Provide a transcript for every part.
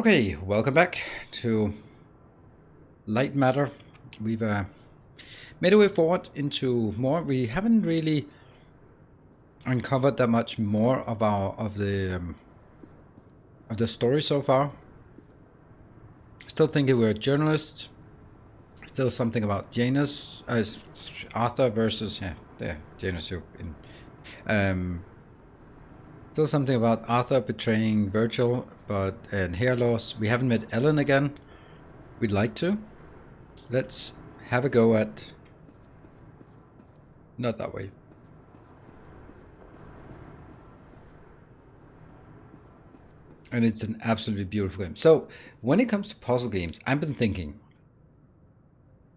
Okay, welcome back to Lightmatter. We've made our way forward into more. We haven't really uncovered that much more of the story so far. Still thinking we're journalists. Still something about Janus, Arthur versus Janus. Still something about Arthur betraying Virgil, and hair loss. We haven't met Ellen again. We'd like to. Let's have a go at... Not that way. And it's an absolutely beautiful game. So, when it comes to puzzle games, I've been thinking...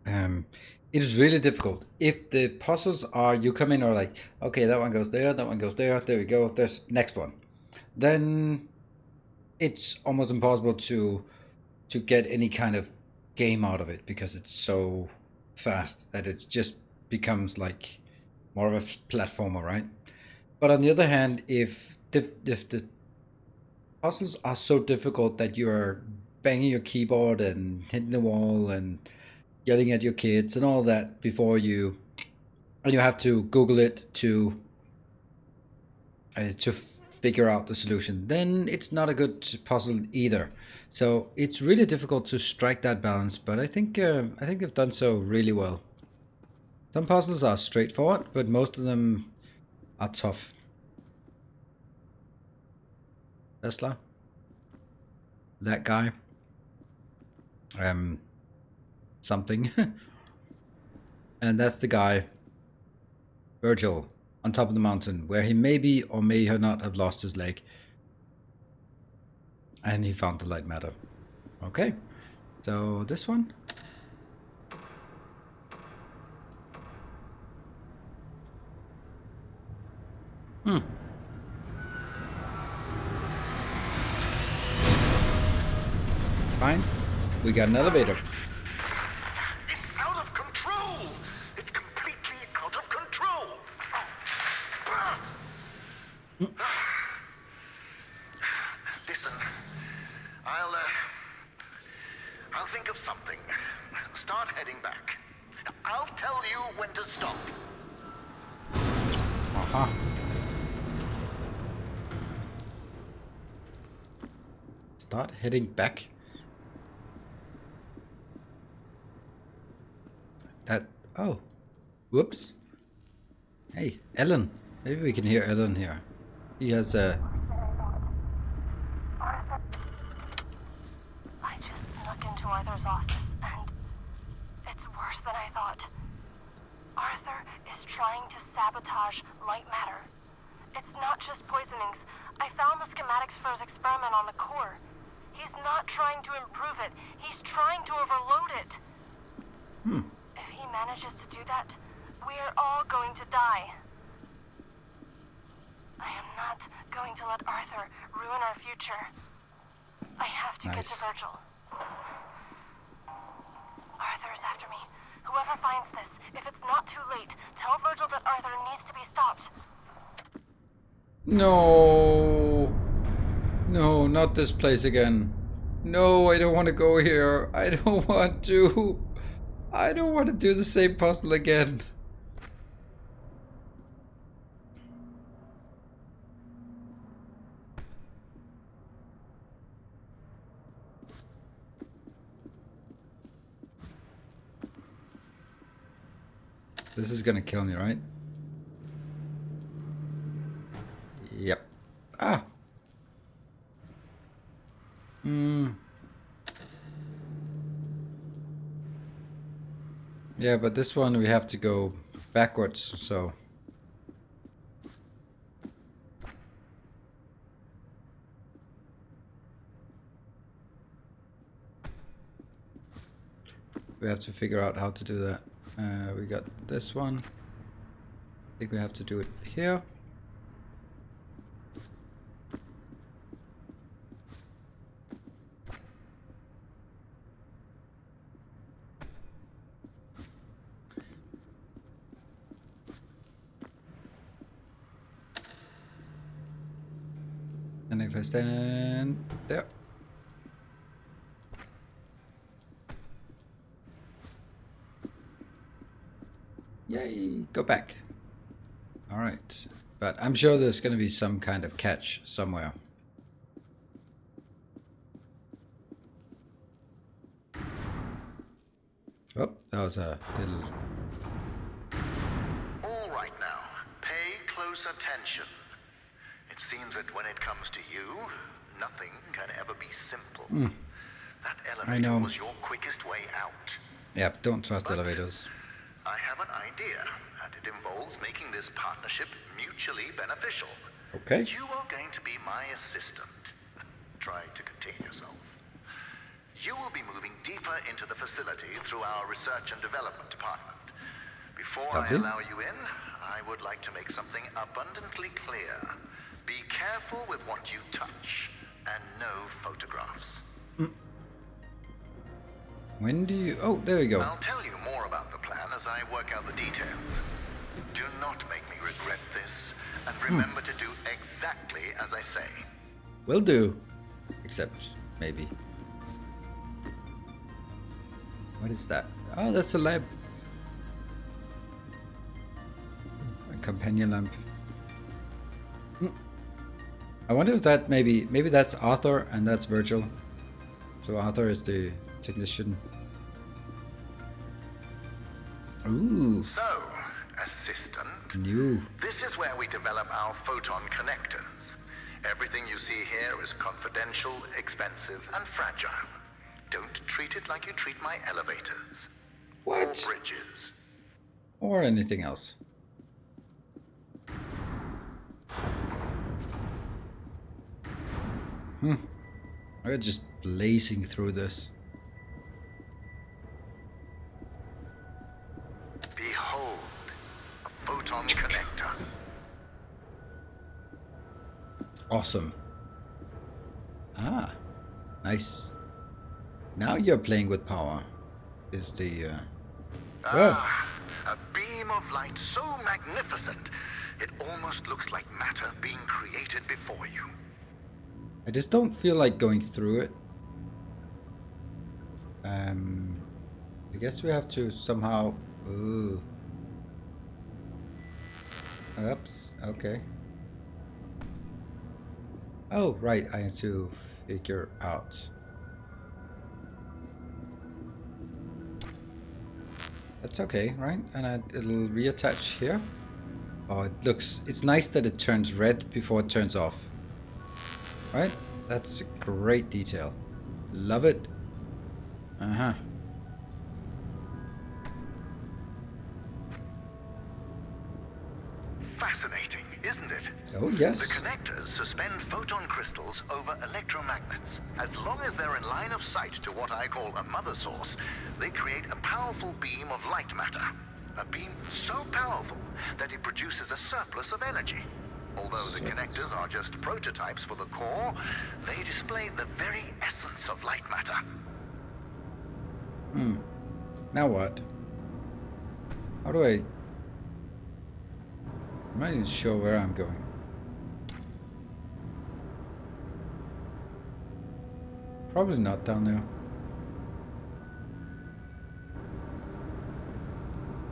it is really difficult. If the puzzles are... You come in or like, okay, that one goes there, that one goes there, there we go, there's next one. Then it's almost impossible to get any kind of game out of it because it's so fast that it just becomes like more of a platformer, right? But on the other hand, if the puzzles are so difficult that you're banging your keyboard and hitting the wall and yelling at your kids and all that before you, and you have to Google it to figure out the solution, then it's not a good puzzle either. So it's really difficult to strike that balance, but I think they've done so really well. Some puzzles are straightforward, but most of them are tough. Tesla, that guy, something, and that's the guy, Virgil, on top of the mountain, where he maybe or may not have lost his leg. And he found the light matter. Okay, so this one. Fine, we got an elevator. It's out of control! It's completely out of control! Listen, I'll think of something. Start heading back. I'll tell you when to stop. Uh-huh. Start heading back. Oh, whoops. Hey, Ellen. Maybe we can hear Ellen here. He has a... I just snuck into Arthur's office, and it's worse than I thought. Arthur is trying to sabotage Lightmatter. It's not just poisonings. I found the schematics for his experiment on the core. He's not trying to improve it. He's trying to overload it. If he manages to do that, we're all going to die. I am not going to let Arthur ruin our future. I have to get to Virgil. Arthur is after me. Whoever finds this, if it's not too late, tell Virgil that Arthur needs to be stopped. No. No, not this place again. No, I don't want to go here. I don't want to. I don't want to do the same puzzle again. This is gonna kill me, right? Yep. Ah. Yeah, but this one we have to go backwards, so... We have to figure out how to do that. We got this one. I think we have to do it here. And if I stand there. Yay, go back. Alright. But I'm sure there's going to be some kind of catch somewhere. Oh, that was a little... All right now, pay close attention. It seems that when it comes to you, nothing can ever be simple. That I know. elevator was your quickest way out. Yep, don't trust But elevators. I have an idea, and it involves making this partnership mutually beneficial. Okay. You are going to be my assistant. Try to contain yourself. You will be moving deeper into the facility through our research and development department. Before Lovely. I allow you in, I would like to make something abundantly clear. Be careful with what you touch, and no photographs. When do you... Oh, there we go. I'll tell you more about the plan as I work out the details. Do not make me regret this, and remember to do exactly as I say. Will do. Except, maybe. What is that? Oh, that's a lamp. A companion lamp. I wonder if that maybe that's Arthur and that's Virgil. So Arthur is the technician. Ooh, So, assistant, new. this is where we develop our photon connectors. Everything you see here is confidential, expensive, and fragile. Don't treat it like you treat my elevators. What? Or bridges. Or anything else. We're just blazing through this. Behold, a photon connector. Awesome. Ah, nice. Now you're playing with power. Is the Ah, a beam of light so magnificent, it almost looks like matter being created before you. I just don't feel like going through it. I guess we have to somehow... Ooh. Oops, okay. Oh, right, I have to figure out. That's okay, right? And it'll reattach here. Oh, it's nice that it turns red before it turns off. Right? That's a great detail. Love it. Uh-huh. Fascinating, isn't it? Oh, yes. The connectors suspend photon crystals over electromagnets. As long as they're in line of sight to what I call a mother source, they create a powerful beam of light matter. A beam so powerful that it produces a surplus of energy. Although the connectors are just prototypes for the core, they display the very essence of light matter. Now what? How do I... I'm not even sure where I'm going. Probably not down there.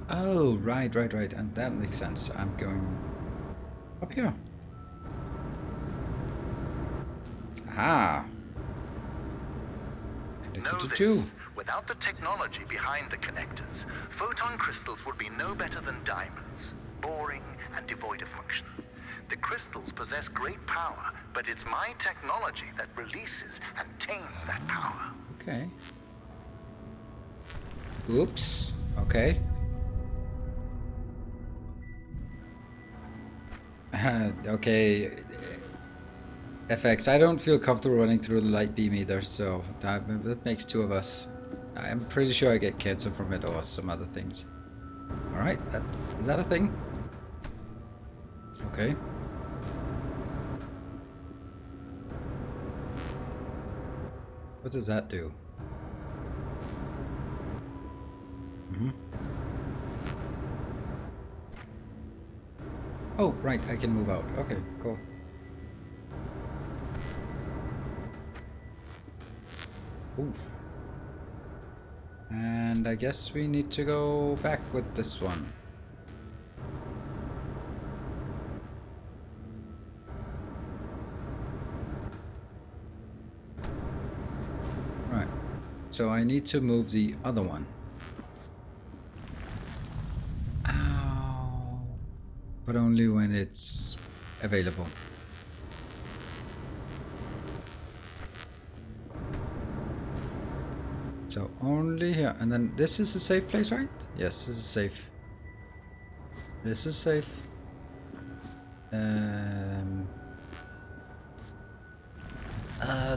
Oh, right. And that makes sense. I'm going up here. Aha! Connected Know to this, two. without the technology behind the connectors, photon crystals would be no better than diamonds. Boring and devoid of function. The crystals possess great power, but it's my technology that releases and tames that power. Okay. Oops. Okay. Okay. FX, I don't feel comfortable running through the light beam either, so that makes two of us. I'm pretty sure I get cancer from it or some other things. Alright, is that a thing? Okay. What does that do? Oh, right, I can move out. Okay, cool. Oof. And I guess we need to go back with this one. so I need to move the other one. Ow. But only when it's available. So only here, and then this is a safe place, right? Yes, this is safe. This is safe.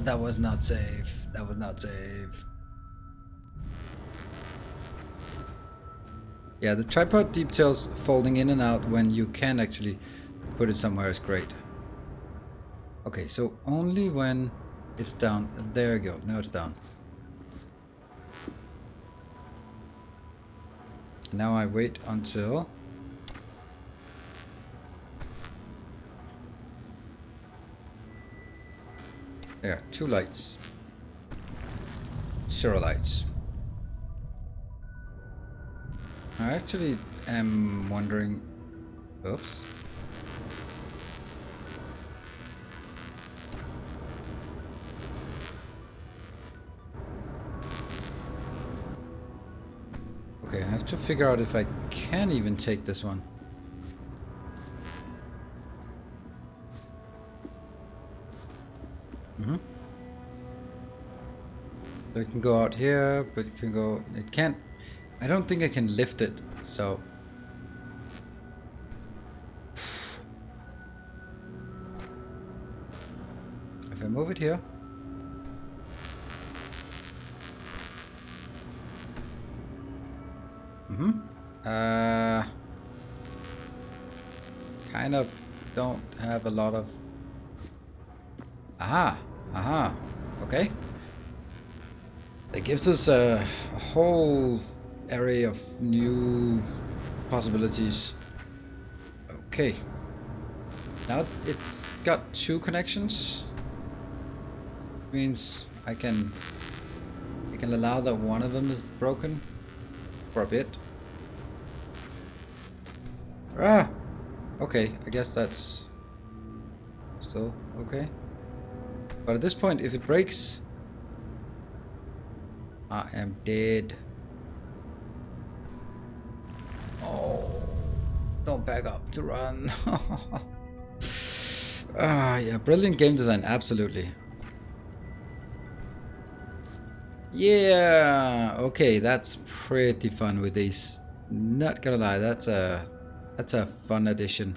That was not safe. That was not safe. Yeah, the tripod details folding in and out when you can actually put it somewhere is great. Okay, so only when it's down. There you go. Now it's down. Now I wait until... There, 2 lights. 0 lights. I actually am wondering... Oops. Okay, I have to figure out if I can even take this one. So it can go out here, but it can go... It can't... I don't think I can lift it, so... If I move it here... Kind of don't have a lot of... Aha! Aha! Okay. It gives us a whole array of new possibilities. Okay. Now it's got 2 connections. Means I can allow that one of them is broken for a bit. Ah! Okay, I guess that's still okay. But at this point, if it breaks, I am dead. Oh, don't back up to run. Yeah, brilliant game design, absolutely. Yeah, okay, that's pretty fun with these. Not gonna lie, that's a fun addition.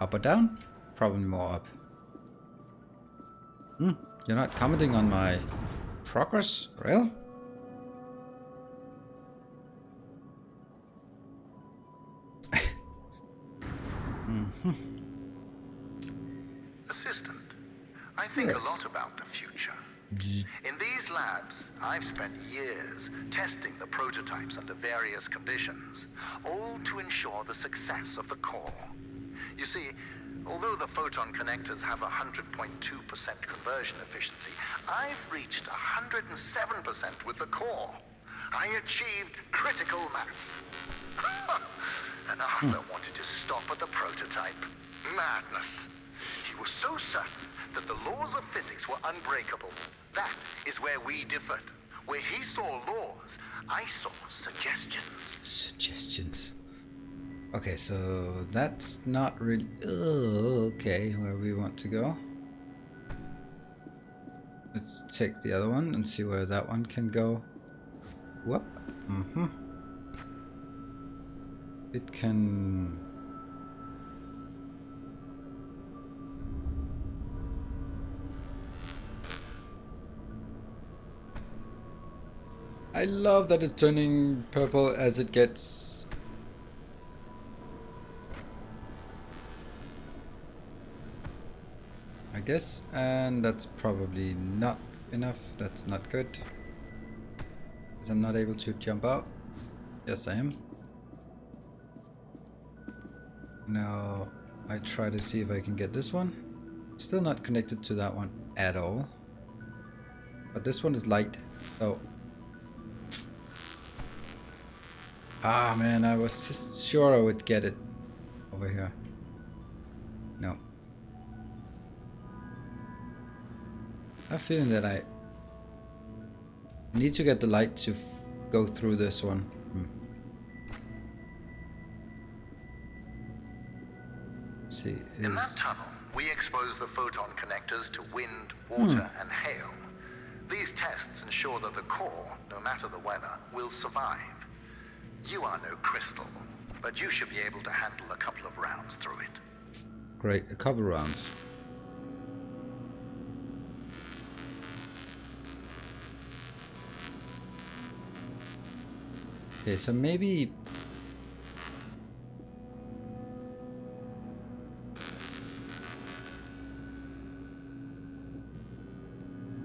Up or down? Probably more up. You're not commenting on my progress, real? Assistant, I think a lot about the future. In these labs, I've spent years testing the prototypes under various conditions, all to ensure the success of the core. You see, although the photon connectors have 100.2% conversion efficiency, I've reached 107% with the core. I achieved critical mass. And Arthur wanted to stop at the prototype. Madness. He was so certain that the laws of physics were unbreakable. That is where we differed. Where he saw laws, I saw suggestions. Suggestions. Okay, so that's not really... okay, where we want to go. Let's take the other one and see where that one can go. Whoop. It can... I love that it's turning purple as it gets... I guess, and that's probably not enough. That's not good. Because I'm not able to jump out. Yes, I am. Now I try to see if I can get this one. Still not connected to that one at all. But this one is light, so... Ah man, I was just sure I would get it over here. No. I have a feeling that I I need to get the light to go through this one. Let's see. In that tunnel, we expose the photon connectors to wind, water, and hail. These tests ensure that the core, no matter the weather, will survive. You are no crystal, but you should be able to handle a couple of rounds through it. Great, a couple rounds. Okay, so maybe...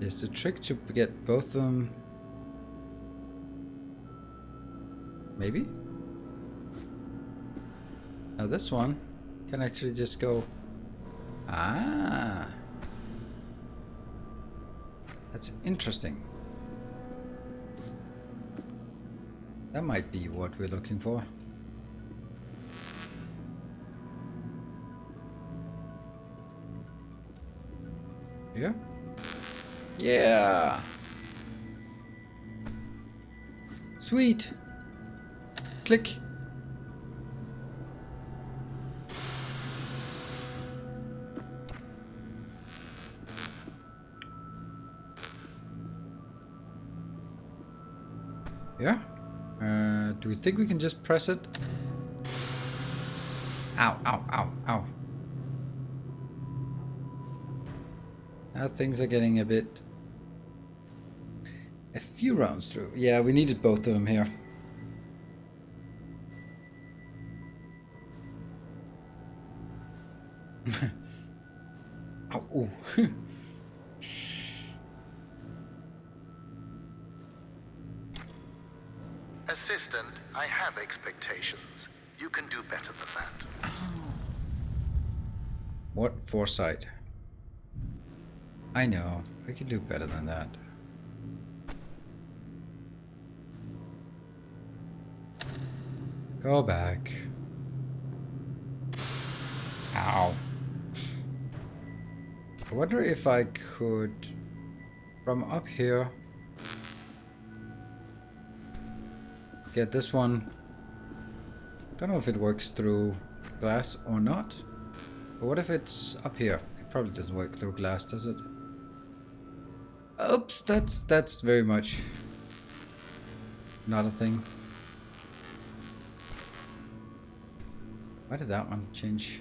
Is the trick to get both of them? Maybe? Now this one can actually just go... Ah! That's interesting. That might be what we're looking for. Yeah? Yeah! Sweet! Click! Yeah? Do we think we can just press it? Ow, ow, ow, ow. Now things are getting a bit... A few rounds through. Yeah, we needed both of them here. Ow, ooh. Assistant, I have expectations. You can do better than that. What foresight. I know, we can do better than that. Go back. Ow. I wonder if I could, from up here, get this one. Don't know if it works through glass or not. But what if it's up here? It probably doesn't work through glass, does it? Oops, that's very much not a thing. Why did that one change?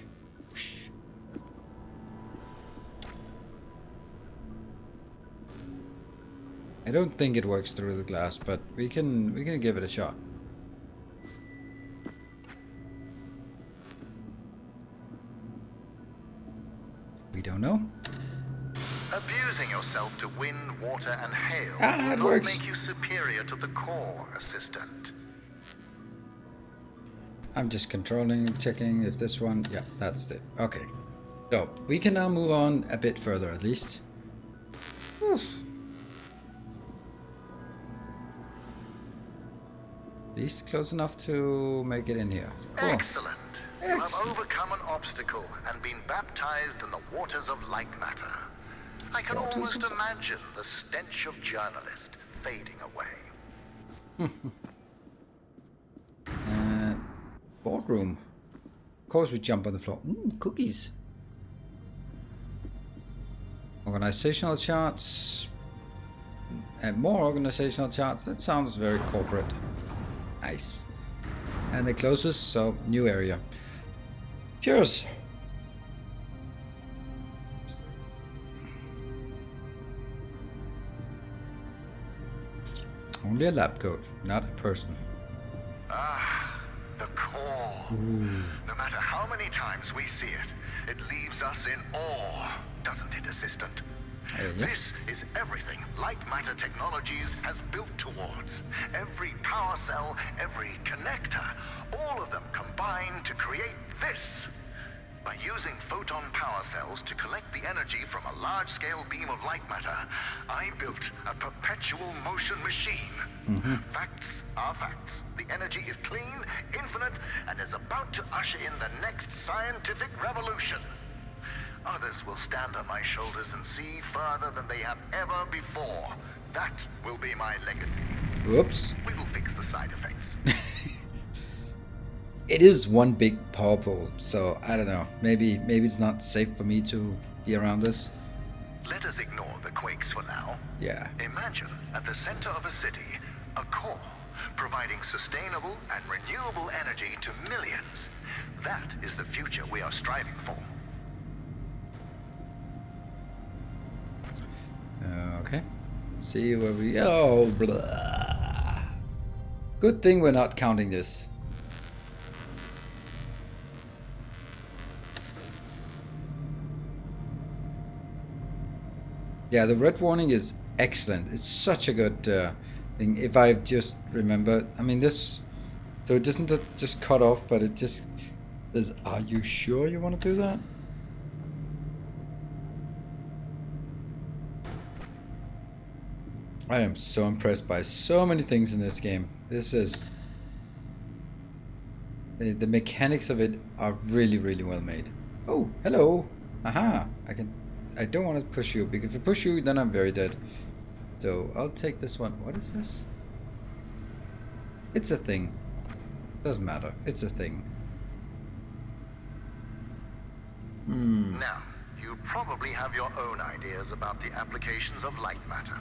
I don't think it works through the glass, but we can give it a shot. We don't know. Abusing yourself to wind, water, and hail it will works. not make you superior to the core, Assistant. I'm just controlling, checking if this one... Yeah, that's it. Okay. So, we can now move on a bit further at least. Whew. At least close enough to make it in here. Cool. Excellent. You have overcome an obstacle and been baptized in the waters of Lightmatter. I can almost imagine the stench of journalist fading away. Boardroom. Of course we jump on the floor. Cookies. Organizational charts. And more organizational charts. That sounds very corporate. Nice. And it closes, so new area. Cheers. Only a lab coat, not a person. Ah, the core. Ooh. No matter how many times we see it, it leaves us in awe, doesn't it, Assistant? Yes. This is everything Lightmatter Technologies has built towards. Every power cell, every connector, all of them combine to create this. By using photon power cells to collect the energy from a large-scale beam of light matter, I built a perpetual motion machine. Facts are facts. The energy is clean, infinite, and is about to usher in the next scientific revolution. Others will stand on my shoulders and see further than they have ever before. That will be my legacy. Whoops. We will fix the side effects. It is one big power pole, so I don't know. Maybe it's not safe for me to be around this. Let us ignore the quakes for now. Yeah. Imagine at the center of a city, a core providing sustainable and renewable energy to millions. That is the future we are striving for. Okay. Let's see where we... Oh, blah. Good thing we're not counting this. Yeah, the red warning is excellent. It's such a good thing. If I just remember, I mean this, so it doesn't just cut off, but it just says, "Are you sure you want to do that?" I am so impressed by so many things in this game. This is the mechanics of it are really, really well made. Oh, hello. Aha, I don't want to push you, because if I push you, then I'm very dead. So I'll take this one. What is this? It's a thing. Doesn't matter. It's a thing. Now, you probably have your own ideas about the applications of Lightmatter,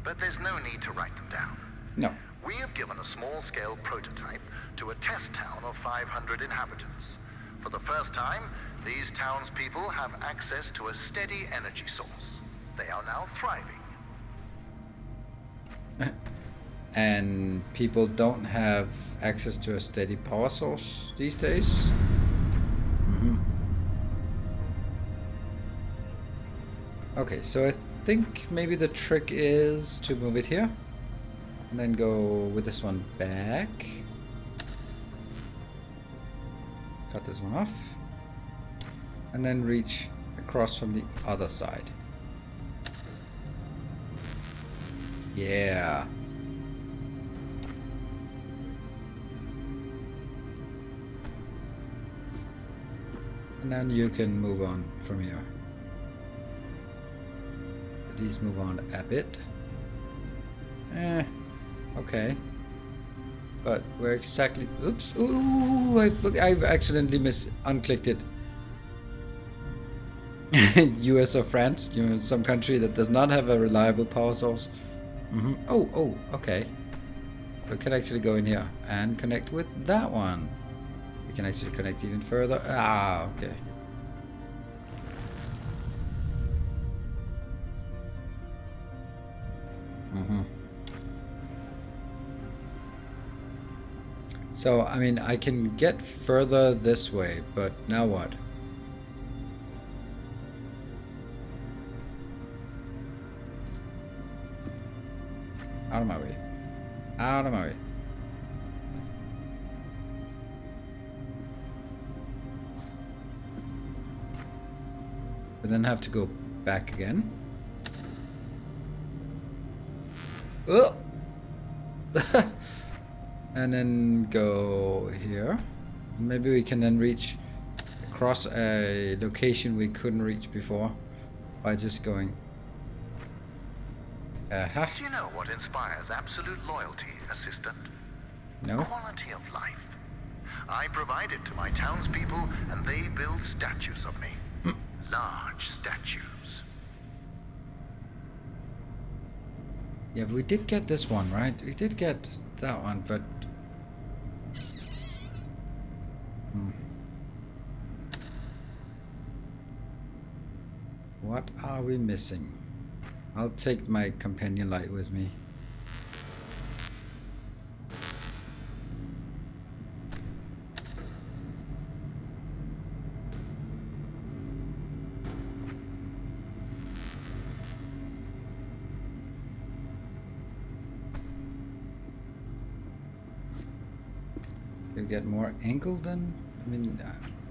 but there's no need to write them down. No. We have given a small-scale prototype to a test town of 500 inhabitants. For the first time, these townspeople have access to a steady energy source. They are now thriving. And people don't have access to a steady power source these days? Okay, so I think maybe the trick is to move it here. And then go with this one back. Cut this one off. And then reach across from the other side. Yeah. And then you can move on from here. These move on a bit. Okay. But where exactly? Oops! Ooh! I've accidentally unclicked it. U.S. or France? You know, some country that does not have a reliable power source. Oh, okay. We can actually go in here and connect with that one. We can actually connect even further. Ah, okay. So, I mean, I can get further this way, but now what? Out of my way. Out of my way. But then have to go back again. Oh! And then go here. Maybe we can then reach across a location we couldn't reach before by just going. Do you know what inspires absolute loyalty, Assistant? No? Quality of life. I provide it to my townspeople, and they build statues of me. Large statues. Yeah, but we did get this one, right? We did get that one, but... What are we missing? I'll take my companion light with me. You get more angle then? I mean,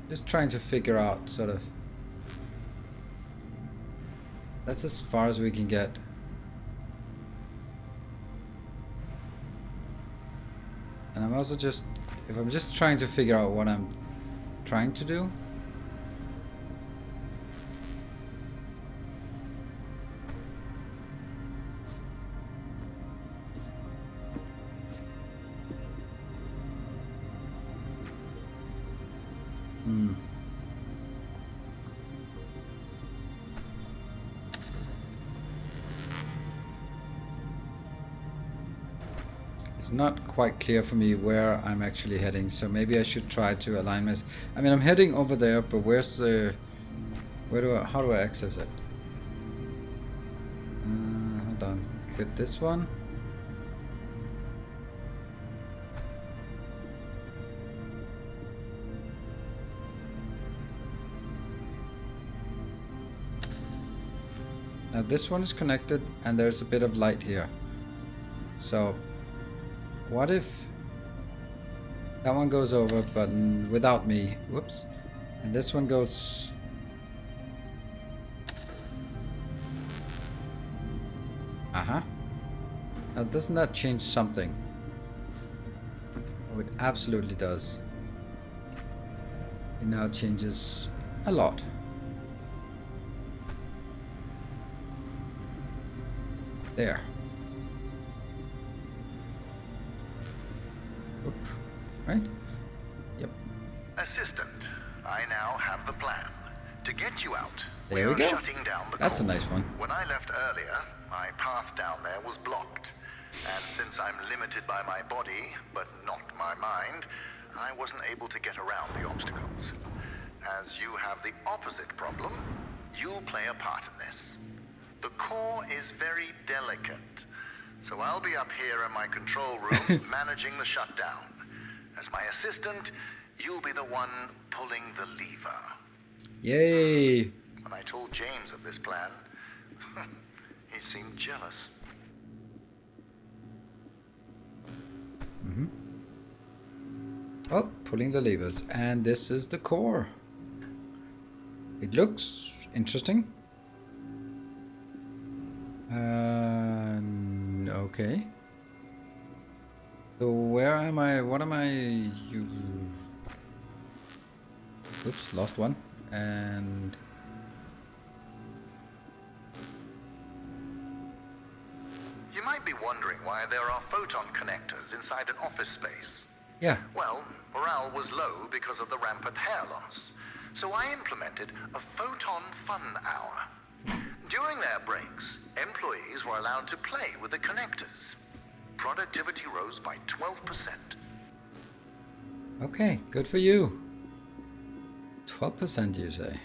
just trying to figure out sort of. That's as far as we can get. And I'm also just, if I'm just trying to figure out what I'm trying to do. Hmm. It's not quite clear for me where I'm actually heading, so maybe I should try to align this. I mean, I'm heading over there, but where's the... how do I access it? Hold on. Could this one? Now this one is connected and there's a bit of light here. So what if that one goes over but without me? Whoops. And this one goes... Uh-huh. Now doesn't that change something? Oh, it absolutely does. It now changes a lot. There. Oop. Right? Yep. Assistant, I now have the plan. To get you out, There we go. shutting down the That's a core. nice one. When I left earlier, my path down there was blocked. And since I'm limited by my body, but not my mind, I wasn't able to get around the obstacles. As you have the opposite problem, you'll play a part in this. The core is very delicate, so I'll be up here in my control room managing the shutdown. As my assistant, you'll be the one pulling the lever. Yay! When I told James of this plan, he seemed jealous. Mm-hmm. Oh, pulling the levers. And this is the core. It looks interesting. Okay. So where am I? What am I? Oops, lost one. And You might be wondering why there are photon connectors inside an office space. yeah. Well, morale was low because of the rampant hair loss. So I implemented a photon fun hour. During their breaks, employees were allowed to play with the connectors. Productivity rose by 12%. Okay, good for you. 12% you say.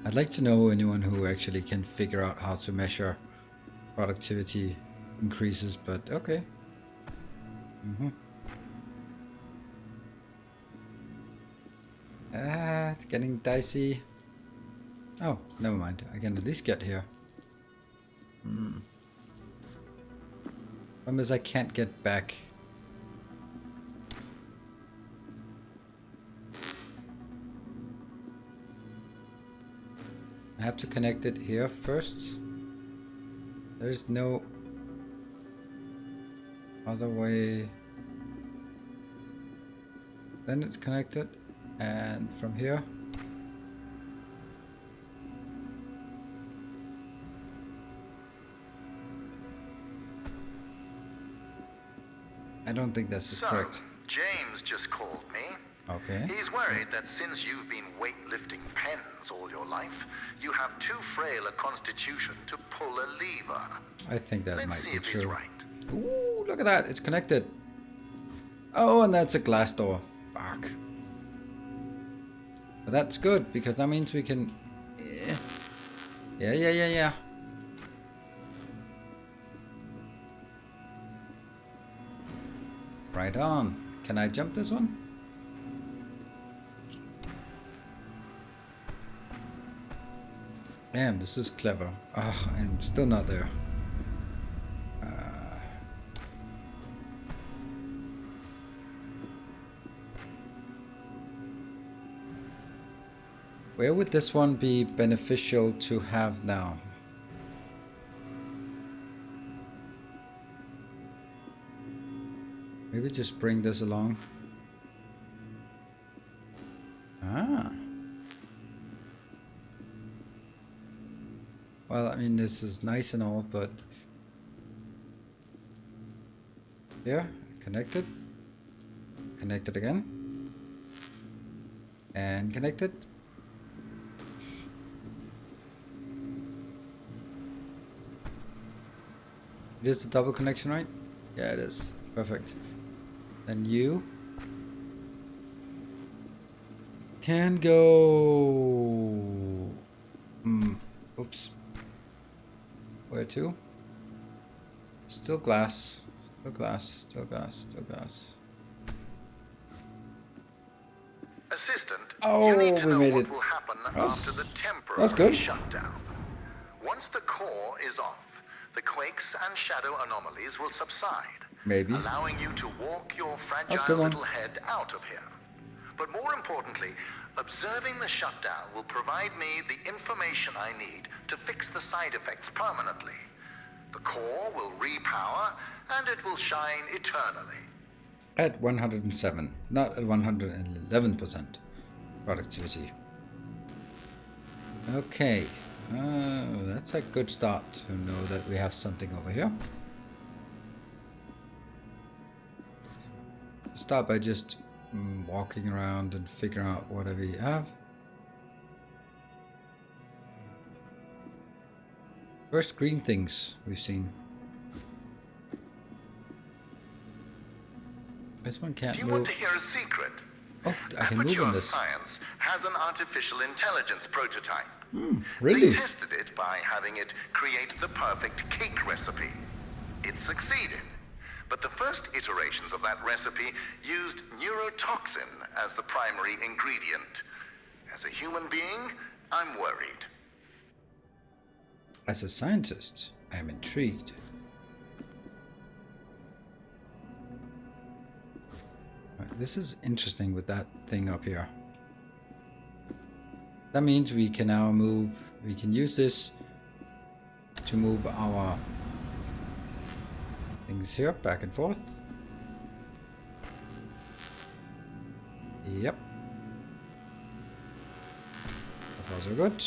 I'd like to know anyone who actually can figure out how to measure productivity increases, but okay. It's getting dicey. Oh, never mind. I can at least get here. Problem is I can't get back. I have to connect it here first. There's no other way. Then it's connected, and from here. I don't think this is correct. James just called me. Okay. He's worried that since you've been weightlifting pens all your life, you have too frail a constitution to pull a lever. I think that Let's might see be if he's true. right. Ooh, look at that. It's connected. Oh, and that's a glass door. Fuck. But that's good, because that means we can... Yeah. Right on. Can I jump this one? Damn, this is clever. Ugh, I'm still not there. Where would this one be beneficial to have now? Maybe just bring this along. Ah. Well, I mean, this is nice and all, but... Yeah, connected. Connected again. And connected. It is a double connection, right? Yeah, it is. Perfect. Then you can go. Oops. Where to? Still glass. Still glass. Still glass. Still glass. Assistant, Oh, you need to we know made what it. will happen That's- after the that's temporary good. shutdown. Once the core is off, the quakes and shadow anomalies will subside, Maybe. allowing you to walk your That's a fragile good one. little head out of here. But more importantly, observing the shutdown will provide me the information I need to fix the side effects permanently. The core will repower, and it will shine eternally. At 107, not at 111% productivity. Okay, that's a good start to know that we have something over here. Start by just walking around and figuring out what we have. First green things we've seen. This one can't Do you move. want to hear a secret? Oh, I can move Aperture on this. Science has an artificial intelligence prototype. Really? They tested it by having it create the perfect cake recipe. It succeeded. But the first iterations of that recipe used neurotoxin as the primary ingredient. As a human being, I'm worried. As a scientist, I am intrigued. Right, this is interesting with that thing up here. That means we can now move, we can use this to move our things here back and forth. Yep. So far so good.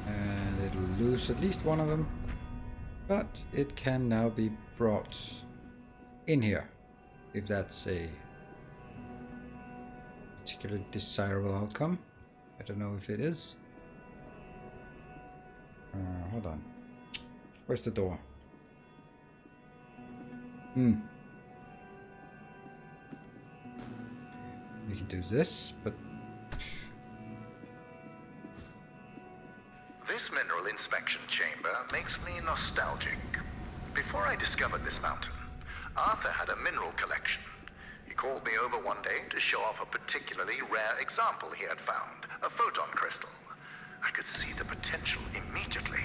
And it'll lose at least one of them. But it can now be brought in here, if that's a particularly desirable outcome. I don't know if it is. Hold on. Where's the door? We can do this, but This mineral inspection chamber makes me nostalgic. Before I discovered this mountain, Arthur had a mineral collection. He called me over one day to show off a particularly rare example he had found, a photon crystal. I could see the potential immediately.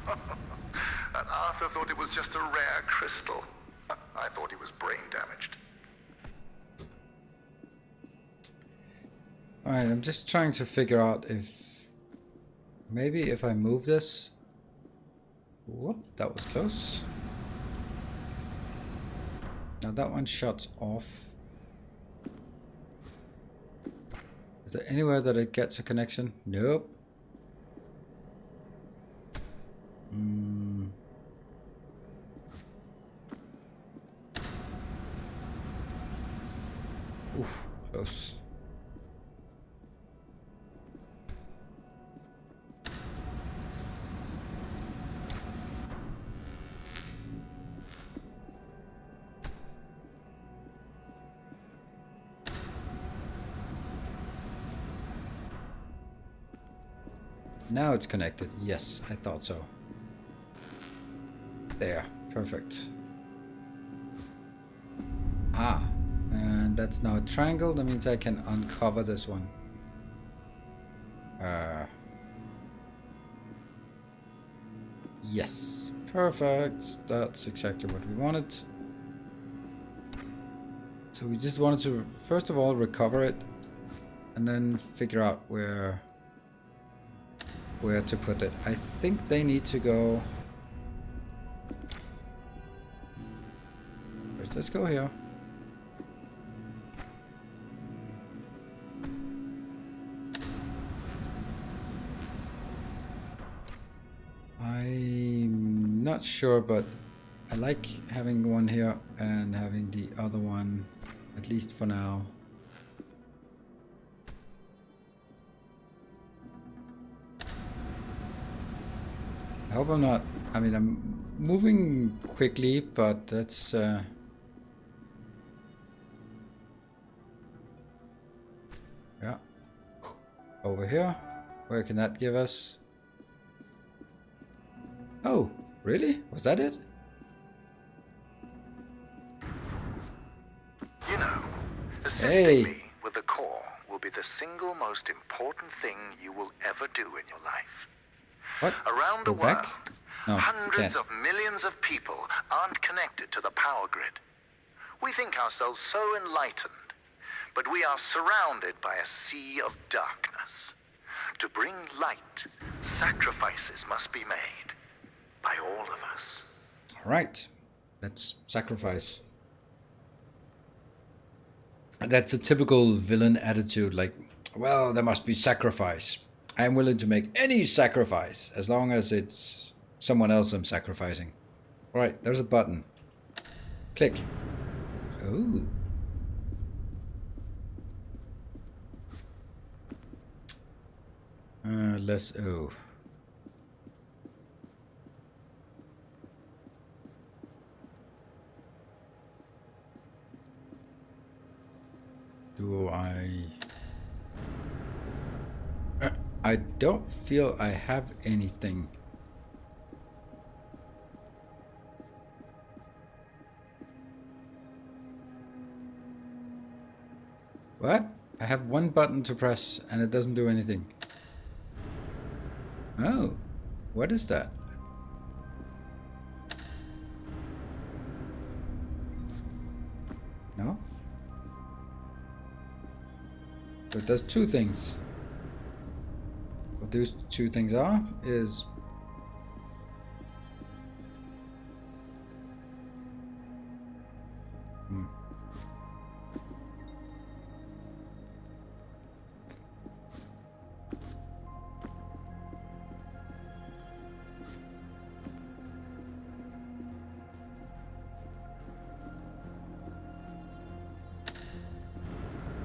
And Arthur thought it was just a rare crystal. I thought he was brain damaged. alright, I'm just trying to figure out if maybe if I move this. Whoop, that was close. Now that one shuts off. Is there anywhere that it gets a connection? Nope. Oof, close. Now it's connected. Yes, I thought so. There, perfect. Ah, and that's now a triangle. That means I can uncover this one. Yes, perfect. That's exactly what we wanted. So we just wanted to, first of all, recover it, and then figure out where to put it. I think they need to go. First, let's go here. I'm not sure, but I like having one here and having the other one, at least for now, I hope I'm not... I mean, I'm moving quickly, but that's... Yeah. Over here. Where can that give us? Oh, really? Was that it? You know, assisting Hey. me with the core will be the single most important thing you will ever do in your life. What? Around the Go back? world, No, hundreds can't. of millions of people aren't connected to the power grid. We think ourselves so enlightened, but we are surrounded by a sea of darkness. To bring light, sacrifices must be made by all of us. All right. Let's sacrifice. That's a typical villain attitude, like, well, there must be sacrifice. I'm willing to make any sacrifice as long as it's someone else I'm sacrificing. All right, there's a button. Click. Ooh. Less O. Do I don't feel I have anything. What? I have one button to press and it doesn't do anything. Oh, what is that? No? So it does two things. What those two things are is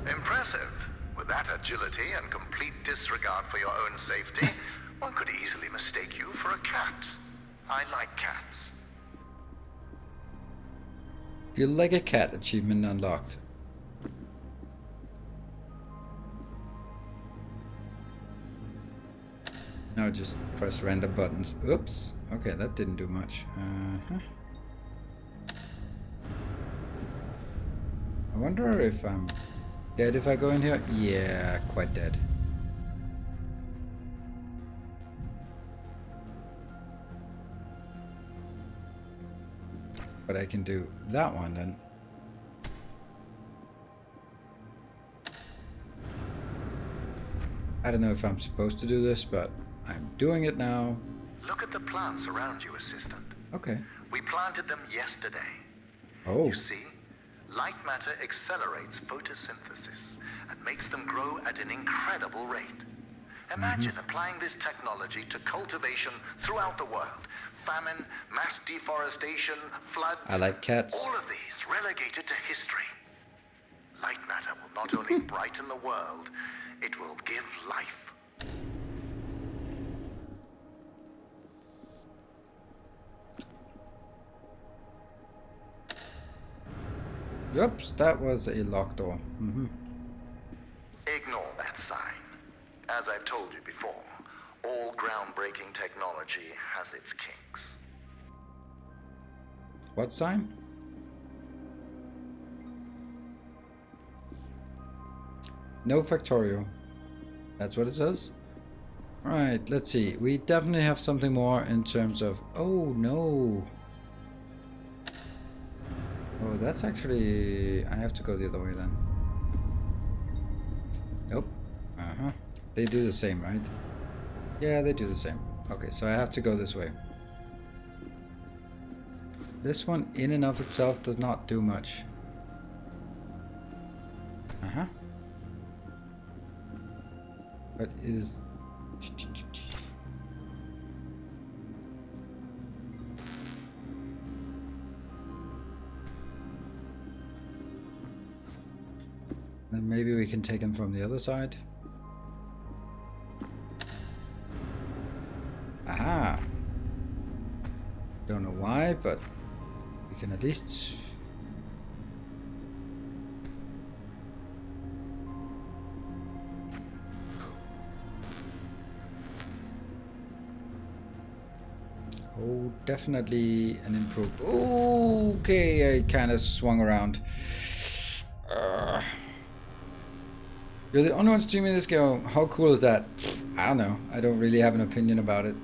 Impressive. With that agility and complete disregard for your own safety, one could easily mistake you for a cat. I like cats. Feel like a cat achievement unlocked. Now just press random buttons. Oops. Okay, that didn't do much. I wonder if I'm dead if I go in here. Yeah, quite dead. But I can do that one then. I don't know if I'm supposed to do this, but I'm doing it now. Look at the plants around you, Assistant. Okay. We planted them yesterday. Oh. You see, light matter accelerates photosynthesis and makes them grow at an incredible rate. Imagine applying this technology to cultivation throughout the world. Famine, mass deforestation, floods. I like cats. All of these relegated to history. Light matter will not only brighten the world, it will give life. Oops, that was a locked door. Ignore that sign. As I've told you before, all groundbreaking technology has its kinks. What sign? No factorial. That's what it says? Right, let's see. We definitely have something more in terms of... Oh, no. Oh, that's actually... I have to go the other way then. Nope. They do the same, right? Yeah, they do the same. Okay, so I have to go this way. This one in and of itself does not do much. But is... Then maybe we can take him from the other side. Aha! Don't know why, but we can at least... Oh, definitely an improve. Okay, I kind of swung around. You're the only one streaming this game. How cool is that? I don't know. I don't really have an opinion about it.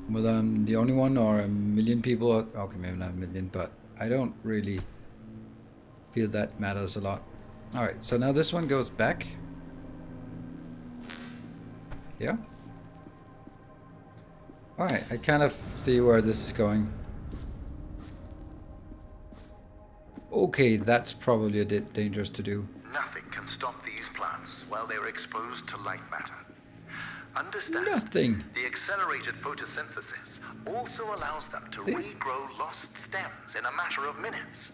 Whether I'm the only one or a million people. Okay, maybe not a million, but I don't really feel that matters a lot. Alright, so now this one goes back. Yeah. Alright, I kind of see where this is going. Okay, that's probably a bit dangerous to do. Nothing can stop these plants while they're exposed to light matter. Understand, Nothing. the accelerated photosynthesis also allows them to regrow lost stems in a matter of minutes.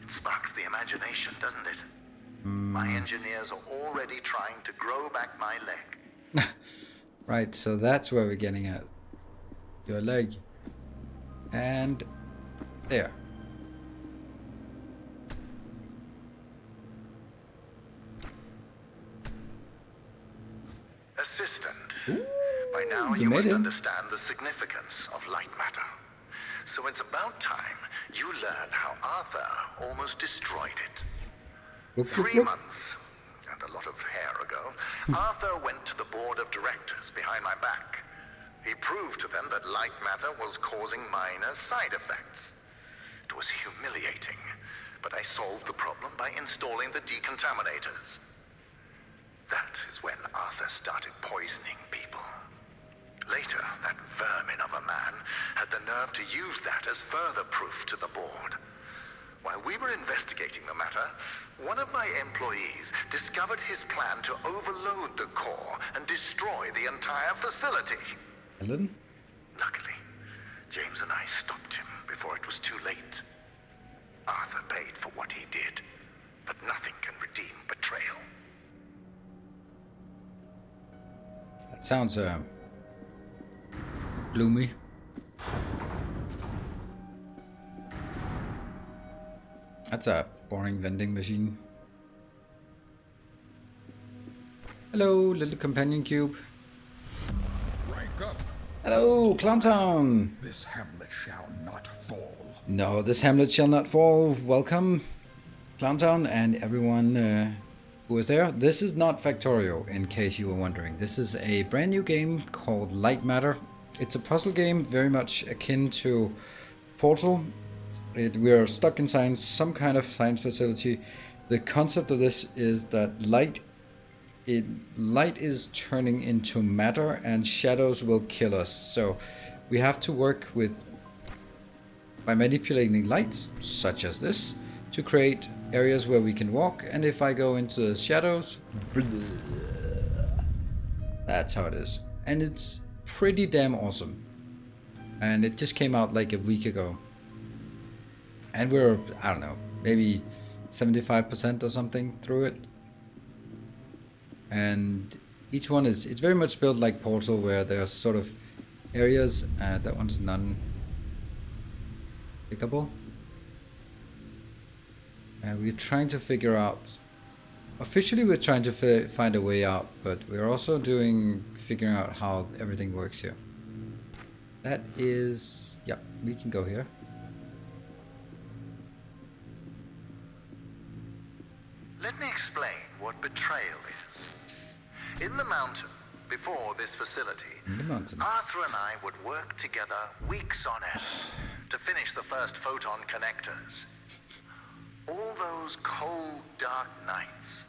It sparks the imagination, doesn't it? My engineers are already trying to grow back my leg. Right, so that's where we're getting at. Your leg. And there. Assistant. Ooh, By now you you made must it. understand the significance of light matter. So it's about time you learn how Arthur almost destroyed it. Whoop, whoop, 3 whoop. months, and a lot of hair ago, Arthur went to the board of directors behind my back. He proved to them that light matter was causing minor side effects. It was humiliating, but I solved the problem by installing the decontaminators. That is when Arthur started poisoning people. Later, that vermin of a man had the nerve to use that as further proof to the board. While we were investigating the matter, one of my employees discovered his plan to overload the core and destroy the entire facility. Ellen? Luckily, James and I stopped him before it was too late. Arthur paid for what he did, but nothing can redeem betrayal. That sounds gloomy. That's a boring vending machine. Hello, little companion cube. Rank up. Hello, Clowntown. This hamlet shall not fall. No, this hamlet shall not fall. Welcome, Clowntown, and everyone who is there. This is not Factorio, in case you were wondering. This is a brand new game called Lightmatter. It's a puzzle game, very much akin to Portal. We are stuck in some kind of science facility. The concept of this is that light is turning into matter, and shadows will kill us. So we have to work by manipulating lights, such as this, to create areas where we can walk. And if I go into the shadows, that's how it is. And it's pretty damn awesome. And it just came out like a week ago. And we're, I don't know, maybe 75% or something through it. And each one it's very much built like Portal, where there's sort of areas. That one's non-clickable. And we're trying to figure out, officially we're trying to find a way out, but we're also figuring out how everything works here. That is, yeah, we can go here. Let me explain what betrayal is. In the mountain, before this facility, In the mountain. Arthur and I would work together weeks on end to finish the first photon connectors. All those cold, dark nights,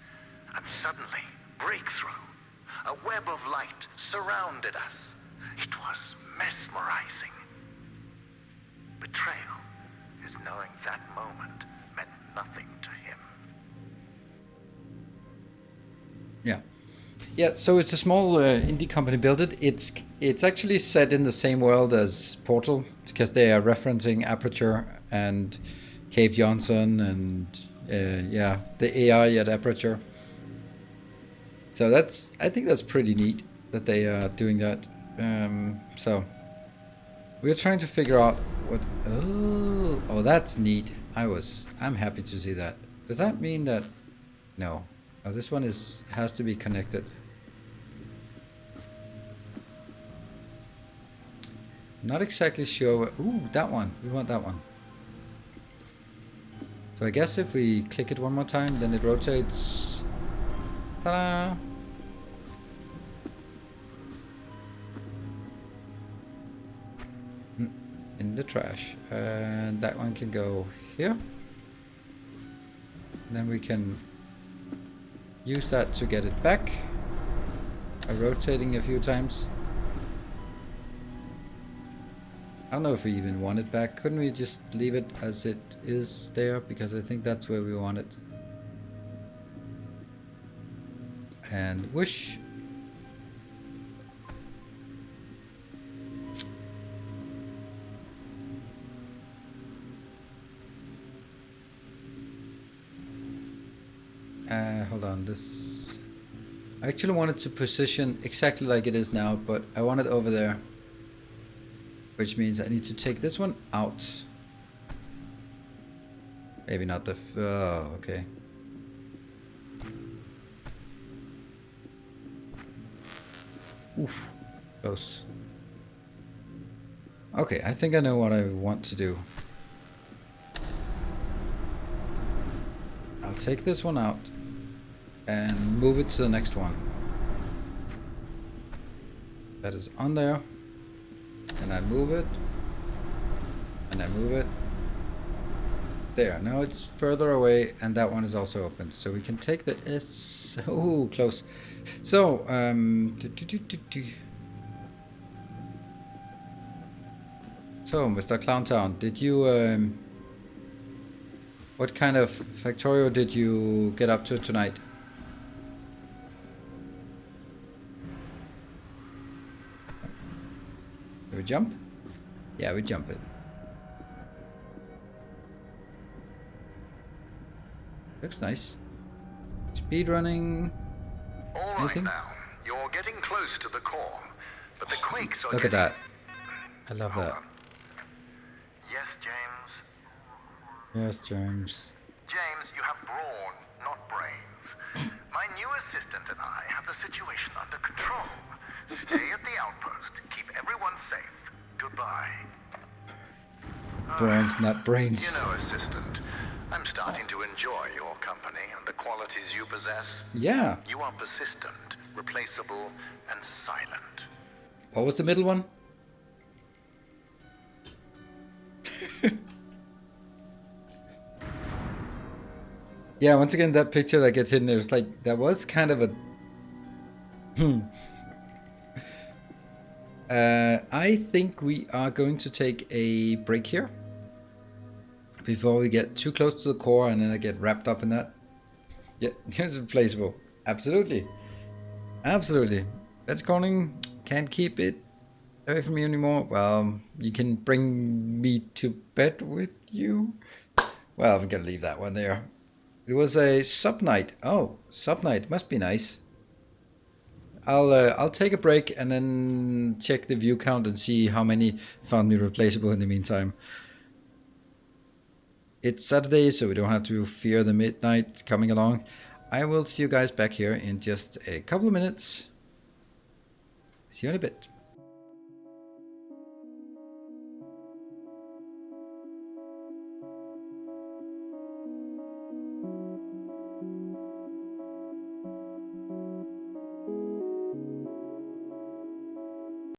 and suddenly, breakthrough. A web of light surrounded us. It was mesmerizing. Betrayal is knowing that moment meant nothing to him. Yeah, so it's a small indie company built it. It's actually set in the same world as Portal, because they are referencing Aperture and Cave Johnson and yeah, the AI at Aperture. So I think that's pretty neat that they are doing that. So We're trying to figure out what... Oh, that's neat. I'm happy to see that. Does that mean that... No. Oh, this one has to be connected. Not exactly sure. Ooh, that one. We want that one. So I guess if we click it one more time, then it rotates. Ta-da! In the trash. And that one can go here. And then we can use that to get it back by rotating a few times. I don't know if we even want it back. Couldn't we just leave it as it is there? Because I think that's where we want it. And whoosh. Hold on, this... I actually wanted to position exactly like it is now, but I want it over there. Which means I need to take this one out. Maybe not the... oh, okay. Oof. Close. Okay, I think I know what I want to do. I'll take this one out and move it to the next one. That is on there. And I move it. And I move it. There. Now it's further away and that one is also open. So we can take the S. Oh, close. So, So, Mr. Clowntown, did you, what kind of Factorio did you get up to tonight? Do we jump? Yeah, we jump it. Looks nice. Speed running. All right Anything? now, you're getting close to the core, but the quakes are Look at getting... that. I love Hold that. on. Yes, James? Yes, James. James, you have brawn, not brains. My new assistant and I have the situation under control. Stay at the outpost. Keep everyone safe. Goodbye. Brains, not brains. You know, assistant, I'm starting to enjoy your company and the qualities you possess. Yeah. You are persistent, replaceable, and silent. What was the middle one? Yeah, once again, that picture that gets hidden, it was like, that was kind of a... I think we are going to take a break here. Before we get too close to the core and then I get wrapped up in that. Yeah, it's replaceable. Absolutely. Absolutely. That's Corning. Can't keep it away from you anymore. Well, you can bring me to bed with you. Well, I'm gonna leave that one there. It was a sub night. Oh, sub night must be nice. I'll take a break and then check the view count and see how many found me replaceable in the meantime. It's Saturday, so we don't have to fear the midnight coming along. I will see you guys back here in just a couple of minutes. See you in a bit.